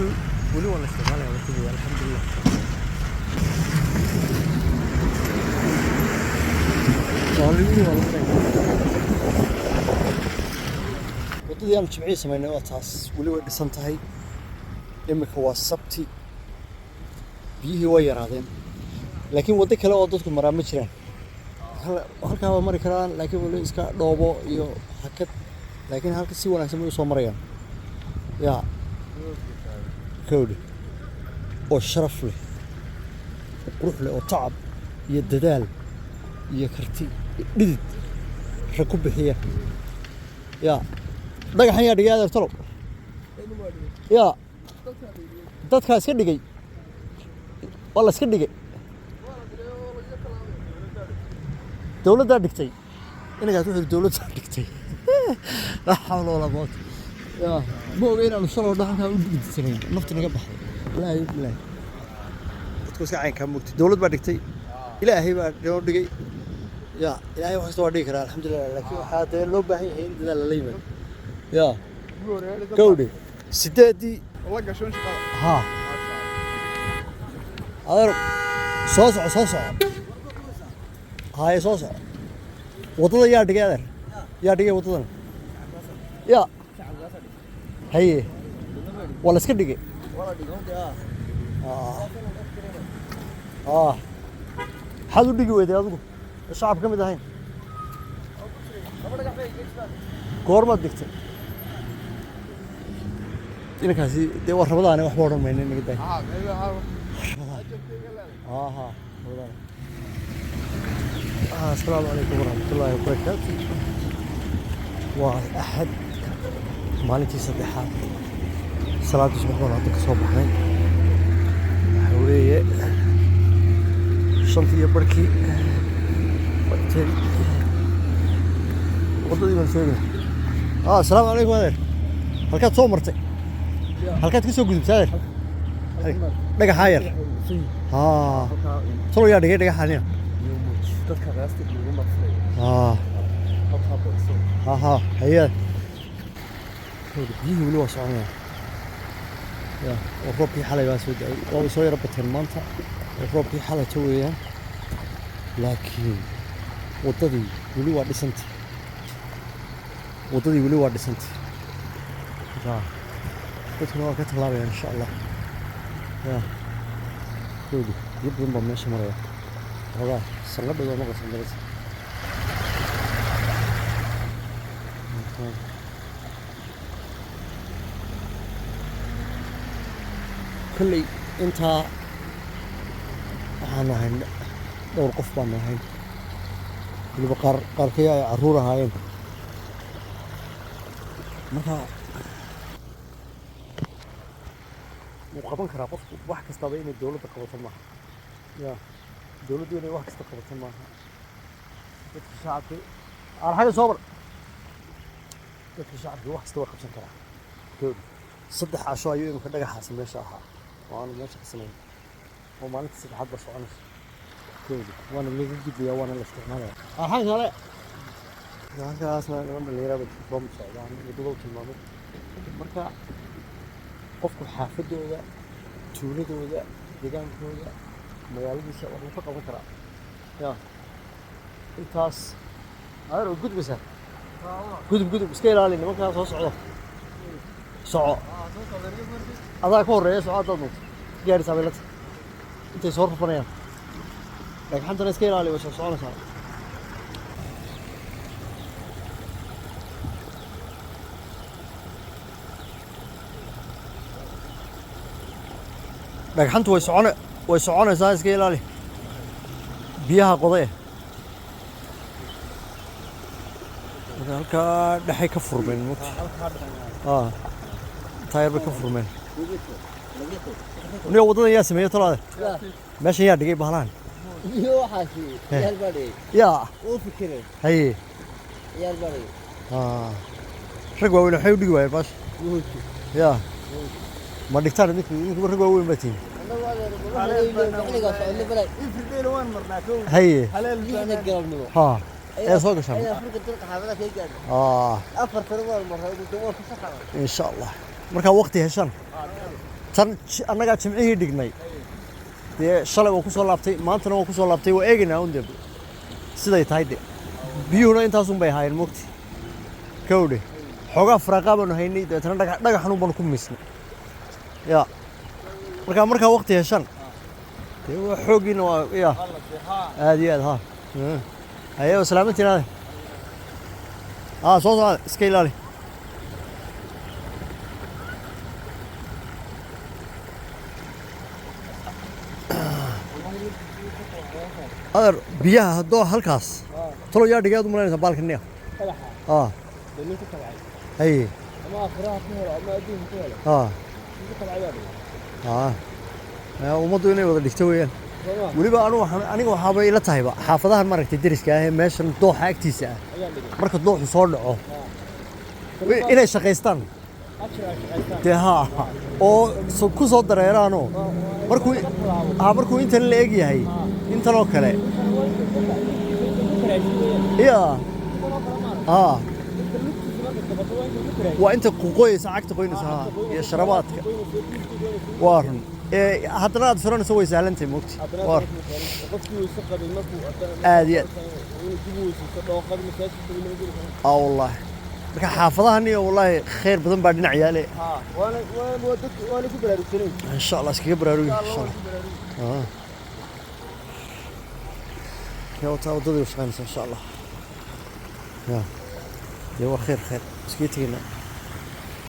ولي والله استغالة وكذا الحمد لله. والله wadadii aan jimciye sameynay waa taas wali way dhisan tahay imika waa sabti biyihii way yaraadeen laakiin wado kale oo dadku maraa ma jiraan halkaa waa mari karaan laakiin wali iska dhoobo iyo hakad laakiin halka si wanaagsan way u soo marayaan yaa kowdi oo sharaf leh qurux leh oo tacab iyo dadaal iyo karti dhidid rag ku bixiya yaa dhagaxan yaa dhigay adeer talo yaa dadkaa iska dhigay waa la iska dhigay dowladdaa dhigtay inagaas wuxuu dowladdaa dhigtay laa xawla walaa quwata yaa ma oga inaanu shaloo dhahankaa u dhigdisanayn nafta naga baxday ilaahay ilaahay dadku iska caynkaa mugtay dowlad baa dhigtay ilaahay baa inoo dhigay yaa ilaahay wax kasta waa dhigi karaa alxamdulilah laakiin waxaa dee loo baahan yahay in dadaal lala yimaado yaa كودي سدادي والله قشون شغال ها هذا صوصع هاي صوصع وطلع يا دقيقة يا دقيقة وطلع يا هي ولا سكر دقيقة ولا دقيقة حلو دقيقة ويدي هذا الشعب كم دحين كورما دكتور inankaasi dee waa rabadaane waxba odhan mayna inaga day asalaamu calaykum waraxmatullaahi wabarakaatu waa axad maalintii saddexaad salaadii subax baan hadda ka soo baxnay waxaa weeye shantii iyo barhkii barteen waddadii baan sheegnay asalaamu calaykum adeer halkaad soo martay halkaad ka soo gudubtay dhagaxa yar solo yaa dhigay dhagaxaniya dadka raasta ugu martay haya biyihii weli waa soconaya roobkii xalay baa soo da'ay waa soo yara bateen maanta roobkii xalay ta weeyaan laakiin waddadii weli waa dhisantay dadkuna waa ka tallaabaya insha allah yaa koodi dib badan baa meesha maraya xogaa sanqadha waa maqlaysan darasa kolley intaa waxaanu ahayn dhowr qof baanu ahayn weliba qaarkaya ay carruur ahaayeen marka وقبل كرا قف واحد كستابين إن الدولة تقبض معها يا الدولة دي واحد كستقبض معها الشعب على حاجة صبر الشعب واحد استوى 5 كرا كود صدح عشوائي يوم كده حاسس ما شاء الله وأنا ماشي حسنين وما أنت صدح بس وأنا كود وأنا اللي جدي وأنا اللي استعمله على حاجة لا يعني أصلا أنا اللي رابط بوم يعني يدوب المامو مركا qofku xaafadooda tuuladooda deegaankooda magaaladiisa wax uu ka qaban karaa yaa intaas aar oo gudbisa gudub iska ilaali nimanka soo socdo soco adaa ka horeeya socodadu gaari sameelad intay soo rufanayaan laakiin xantana iska ilaali oo soconaysa dhagxantu way soconaysaa iska ilaali biyaha qoday halkaa dhexay ka furmeen taayar bay ka furmeen niyo waddadan yaa sameeyey talaade meeshan yaa dhigay bahalahan yaa haye rag waaweyn waxay u dhigi waayeen baash yaa ما دكتور إنك برجع وين بتين؟ هي ها إيه صوت شام إن شاء الله مركب وقتي هشام tan annagaa jimcihii dhignay dee shalay waa ku soo laabtay maantana waa ku soo laabtay waa eegaynaa un dee siday tahay de biyuhuna intaasun bay ahaayeen mogti kawdhe xoogaa faraaqaa baanu haynay dabeetana dhagaxanuun baanu ku miisnay ya markaa waqti heshan dee waa xooggiina waa ya aad iyo aad ha haye salaamantiin ade soo socda iska ilaali adeer biyaha haddoo halkaas talo yaa dhigay aad u malaynaysaa baalka niya haye ummaddu inay wada dhigto weeyaan weliba aniga waxaaba ila tahayba xaafadahan maaragtay deriska ah ee meeshan dooxa agtiisa ah marka dooxu soo dhaco inay shaqaystaan dee oo ku soo dareeraanoo markuu intan la eg yahay intanoo kale ya waa inta qoyaysa cagta qoynaysa iyo sharabaadka waa run haddana aad furanayso way sahlantahay mogti aad iyo aad wallaahi marka xaafadahan iyo wallaahi khayr badan baa dhinac yaale insha allah iskaga baraarugi insha allah يا ودي وش غنسى إن شاء الله يا خير اسكيتينا